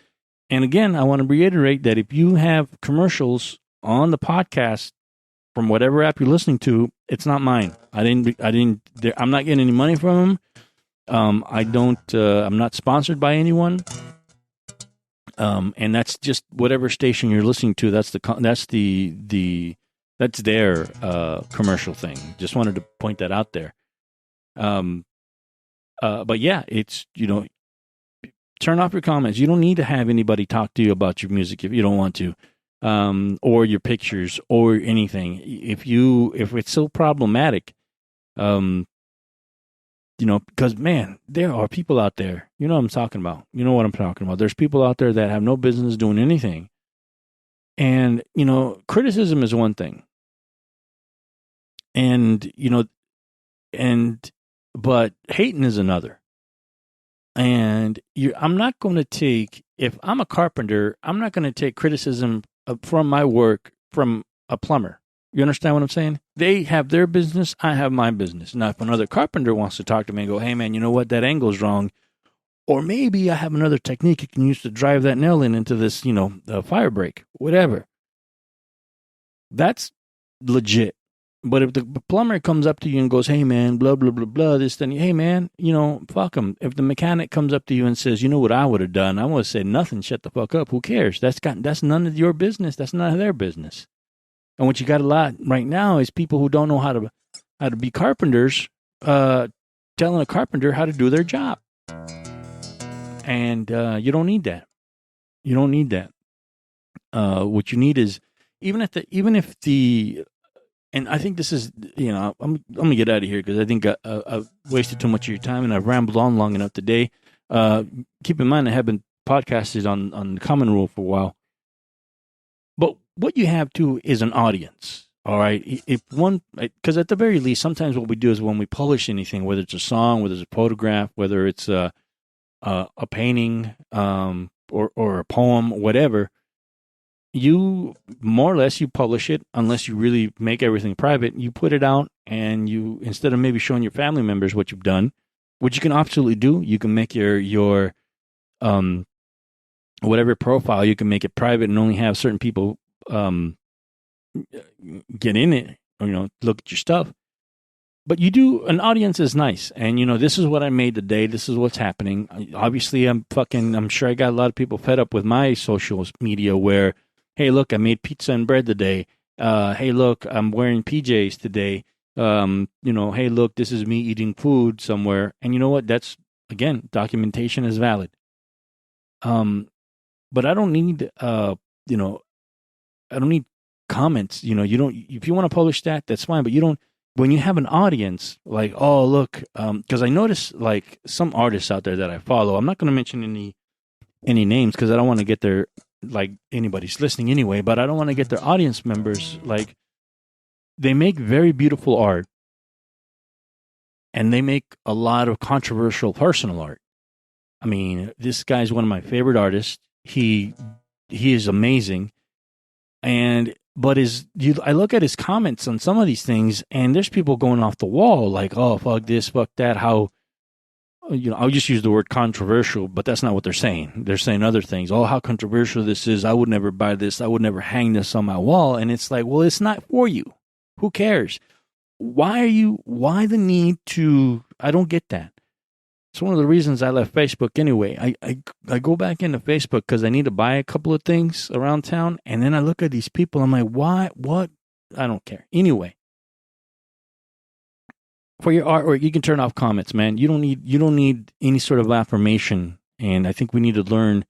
And again, I want to reiterate that if you have commercials on the podcast from whatever app you're listening to, it's not mine. I'm not getting any money from them. I'm not sponsored by anyone. And that's just whatever station you're listening to. That's their commercial thing. Just wanted to point that out there. But yeah, it's, turn off your comments. You don't need to have anybody talk to you about your music if you don't want to, or your pictures or anything. If it's so problematic, because man, there are people out there. You know what I'm talking about. You know what I'm talking about. There's people out there that have no business doing anything. And, criticism is one thing. And, but hating is another. And I'm not going to take, if I'm a carpenter, I'm not going to take criticism from my work from a plumber. You understand what I'm saying? They have their business. I have my business. Now, if another carpenter wants to talk to me and go, hey, man, you know what? That angle's wrong. Or maybe I have another technique you can use to drive that nail into this, fire break, whatever. That's legit. But if the plumber comes up to you and goes, hey, man, blah, blah, blah, blah, this, then, hey, man, fuck him. If the mechanic comes up to you and says, you know what I would have done? I would have said nothing, shut the fuck up. Who cares? That's none of your business. That's none of their business. And what you got a lot right now is people who don't know how to be carpenters, telling a carpenter how to do their job. And you don't need that. You don't need that. What you need is, even if the and I think this is, I'm going to get out of here because I think I've wasted too much of your time and I've rambled on long enough today. Keep in mind, I have been podcasted on the Common Rule for a while. But what you have, too, is an audience, all right? Because at the very least, sometimes what we do is when we publish anything, whether it's a song, whether it's a photograph, whether it's a painting or a poem, whatever, you more or less you publish it unless you really make everything private. You put it out, and you, instead of maybe showing your family members what you've done, which you can absolutely do, you can make your whatever profile, you can make it private and only have certain people get in it or look at your stuff. But you do, an audience is nice, and this is what I made today. This is what's happening. Obviously, I'm sure I got a lot of people fed up with my social media where, hey, look, I made pizza and bread today. Hey, look, I'm wearing PJs today. Hey, look, this is me eating food somewhere. And you know what? That's, again, documentation is valid. But I don't need, I don't need comments. You don't, if you want to publish that, that's fine. But you don't, when you have an audience, like, oh, look, because I notice, like, some artists out there that I follow, I'm not going to mention any names because I don't want to get their, like, anybody's listening anyway, but I don't want to get their audience members, like, they make very beautiful art and they make a lot of controversial personal art. I mean, this guy's one of my favorite artists. He is amazing. But I look at his comments on some of these things, and there's people going off the wall like, oh, fuck this, fuck that. How, I'll just use the word controversial, but that's not what they're saying. They're saying other things. Oh, how controversial this is. I would never buy this. I would never hang this on my wall. And it's like, well, it's not for you. Who cares? Why the need to, I don't get that. It's one of the reasons I left Facebook anyway. I go back into Facebook because I need to buy a couple of things around town, and then I look at these people. I'm like, why? What? I don't care. Anyway, for your artwork, you can turn off comments, man. You don't need any sort of affirmation, and I think we need to learn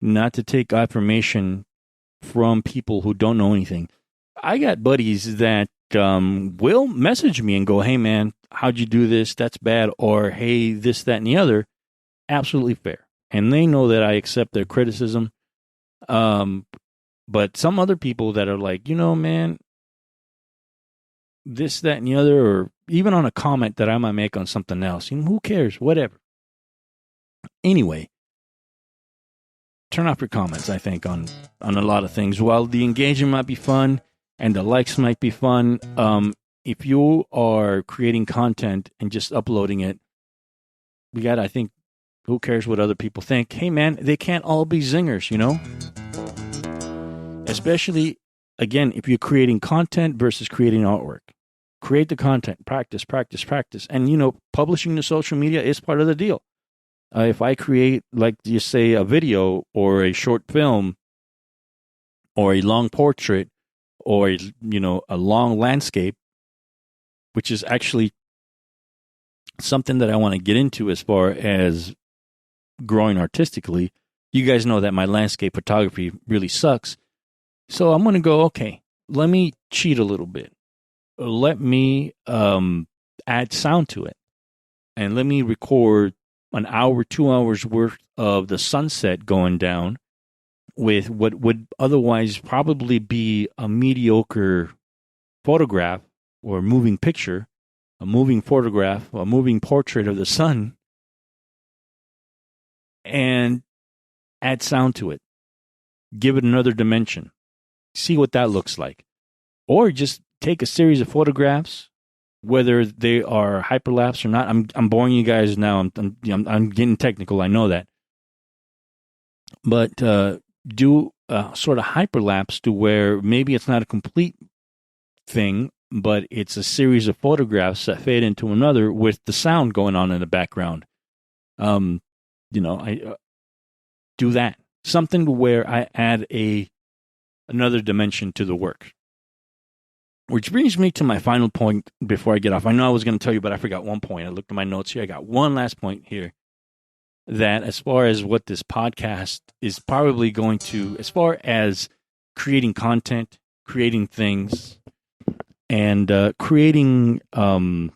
not to take affirmation from people who don't know anything. I got buddies that will message me and go, hey, man, how'd you do this? That's bad. Or, hey, this, that, and the other. Absolutely fair. and they know that I accept their criticism. But some other people that are like, man, this, that, and the other, or even on a comment that I might make on something else, who cares? Whatever. Anyway, turn off your comments, I think, on a lot of things. While the engagement might be fun and the likes might be fun, if you are creating content and just uploading it, I think, who cares what other people think? Hey, man, they can't all be zingers, Especially, again, if you're creating content versus creating artwork. Create the content, practice. And, publishing to social media is part of the deal. If I create, like you say, a video or a short film or a long portrait or, a long landscape, which is actually something that I want to get into as far as growing artistically. You guys know that my landscape photography really sucks. So I'm going to go, okay, let me cheat a little bit. Let me add sound to it. And let me record an hour, 2 hours worth of the sunset going down with what would otherwise probably be a mediocre photograph or moving picture, a moving photograph, a moving portrait of the sun, and add sound to it. Give it another dimension. See what that looks like. Or just take a series of photographs, whether they are hyperlapse or not. I'm boring you guys now. I'm getting technical. I know that. But do sort of hyperlapse to where maybe it's not a complete thing, but it's a series of photographs that fade into another with the sound going on in the background. I do that. Something where I add another dimension to the work. Which brings me to my final point before I get off. I know I was going to tell you, but I forgot one point. I looked at my notes here. I got one last point here. That as far as what this podcast is probably going to, as far as creating content, creating things, and creating, or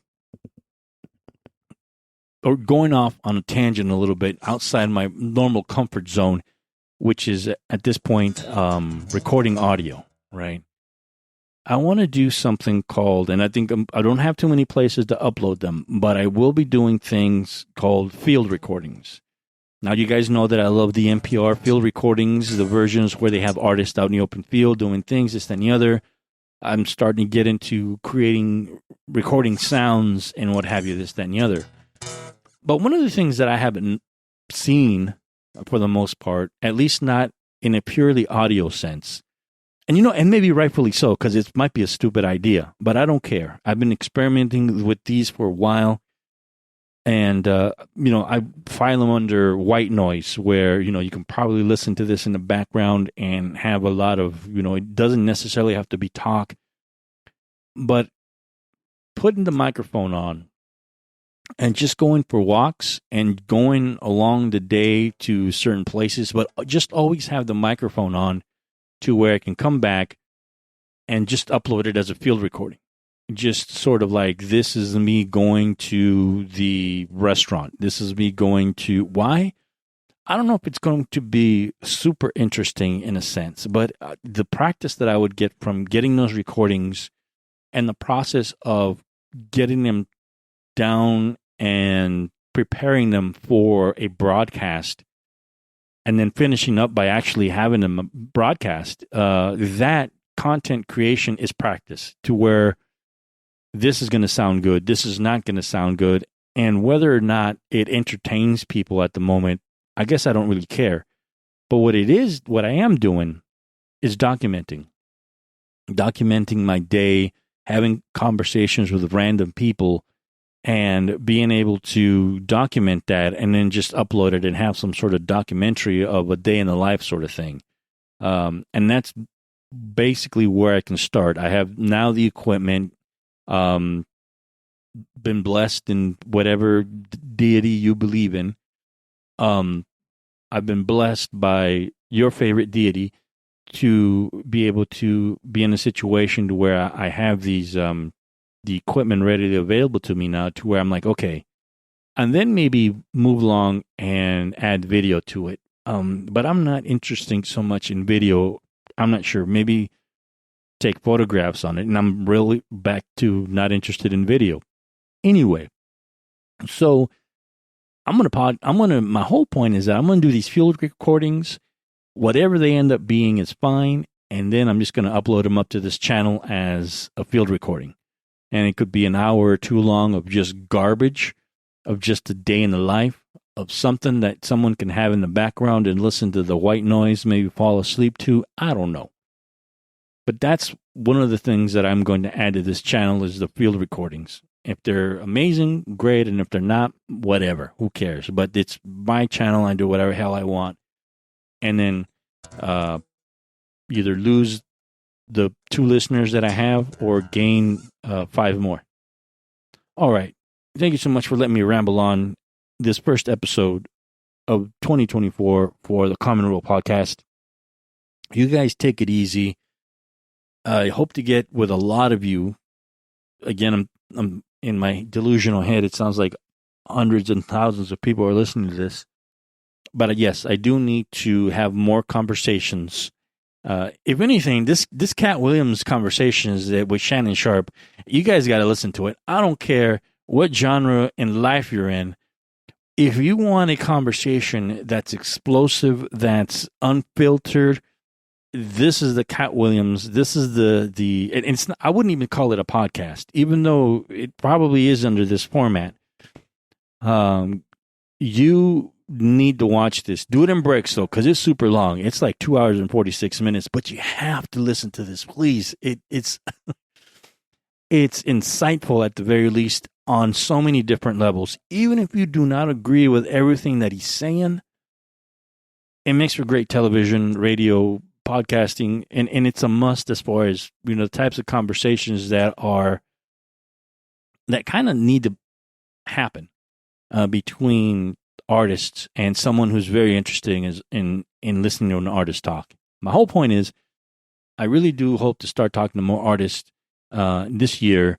going off on a tangent a little bit outside my normal comfort zone, which is at this point recording audio, right? I want to do something called, and I think I don't have too many places to upload them, but I will be doing things called field recordings. Now, you guys know that I love the NPR field recordings, the versions where they have artists out in the open field doing things, this, that, and the other. I'm starting to get into recording sounds and what have you, this, that, and the other. But one of the things that I haven't seen, for the most part, at least not in a purely audio sense, and maybe rightfully so, because it might be a stupid idea, but I don't care. I've been experimenting with these for a while, and, I file them under white noise, where, you can probably listen to this in the background and have a lot of, it doesn't necessarily have to be talk, but putting the microphone on and just going for walks and going along the day to certain places, but just always have the microphone on to where I can come back and just upload it as a field recording. Just sort of like, this is me going to the restaurant. This is me going to, why? I don't know if it's going to be super interesting in a sense, but the practice that I would get from getting those recordings and the process of getting them down and preparing them for a broadcast and then finishing up by actually having them broadcast, that content creation is practice to where this is going to sound good, this is not going to sound good, and whether or not it entertains people at the moment, I guess I don't really care. But what I am doing is documenting my day, having conversations with random people, and being able to document that and then just upload it and have some sort of documentary of a day in the life sort of thing. And that's basically where I can start. I have now the equipment, been blessed in whatever deity you believe in. I've been blessed by your favorite deity to be able to be in a situation to where I have these, the equipment readily available to me now, to where I'm like, okay, and then maybe move along and add video to it. But I'm not interested so much in video. I'm not sure. Maybe take photographs on it, and I'm really back to not interested in video. Anyway, so my whole point is that I'm gonna do these field recordings. Whatever they end up being is fine, and then I'm just gonna upload them up to this channel as a field recording. And it could be an hour or two long of just garbage, of just a day in the life, of something that someone can have in the background and listen to the white noise, maybe fall asleep to. I don't know. But that's one of the things that I'm going to add to this channel is the field recordings. If they're amazing, great. And if they're not, whatever. Who cares? But it's my channel. I do whatever hell I want. And then either lose the 2 listeners that I have or gain 5 more. All right. Thank you so much for letting me ramble on this first episode of 2024 for the Common Rule Podcast. You guys take it easy. I hope to get with a lot of you. Again, I'm in my delusional head. It sounds like hundreds and thousands of people are listening to this. But yes, I do need to have more conversations. If anything, this Cat Williams conversation is with Shannon Sharpe. You guys got to listen to it. I don't care what genre in life you're in. If you want a conversation that's explosive, that's unfiltered, this is the Cat Williams. This is the and it's not, I wouldn't even call it a podcast, even though it probably is under this format. You need to watch this. Do it in breaks though, because it's super long. It's like 2 hours and 46 minutes, but you have to listen to this, please. It's it's insightful at the very least on so many different levels. Even if you do not agree with everything that he's saying, it makes for great television, radio, podcasting, and it's a must as far as, you know, the types of conversations that kind of need to happen between artists and someone who's very interesting in listening to an artist talk. My whole point is, I really do hope to start talking to more artists this year.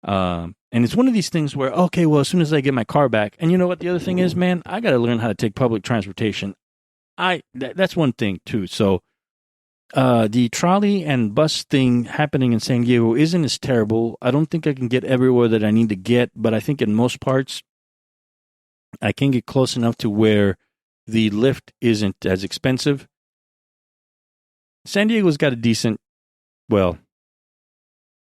And it's one of these things where, okay, well, as soon as I get my car back, and you know what the other thing is, man, I got to learn how to take public transportation. That's one thing too. So the trolley and bus thing happening in San Diego isn't as terrible. I don't think I can get everywhere that I need to get, but I think in most parts, I can get close enough to where the lift isn't as expensive. San Diego's got a decent, well,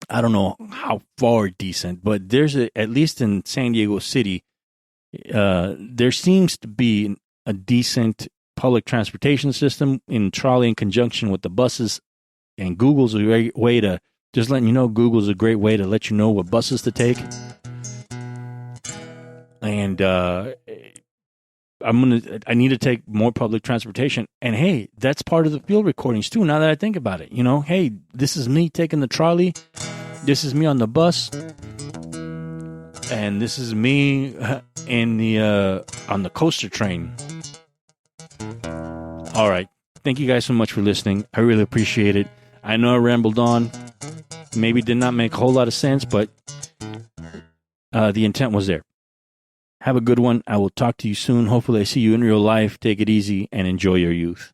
I don't know how far decent, but there's at least in San Diego City, there seems to be a decent public transportation system in trolley in conjunction with the buses. And Google's a great way to, just letting you know, Google's a great way to let you know what buses to take. And I need to take more public transportation. And hey, that's part of the field recordings too. Now that I think about it, you know, hey, this is me taking the trolley. This is me on the bus. And this is me in the on the coaster train. All right. Thank you guys so much for listening. I really appreciate it. I know I rambled on. Maybe did not make a whole lot of sense, but the intent was there. Have a good one. I will talk to you soon. Hopefully I see you in real life. Take it easy and enjoy your youth.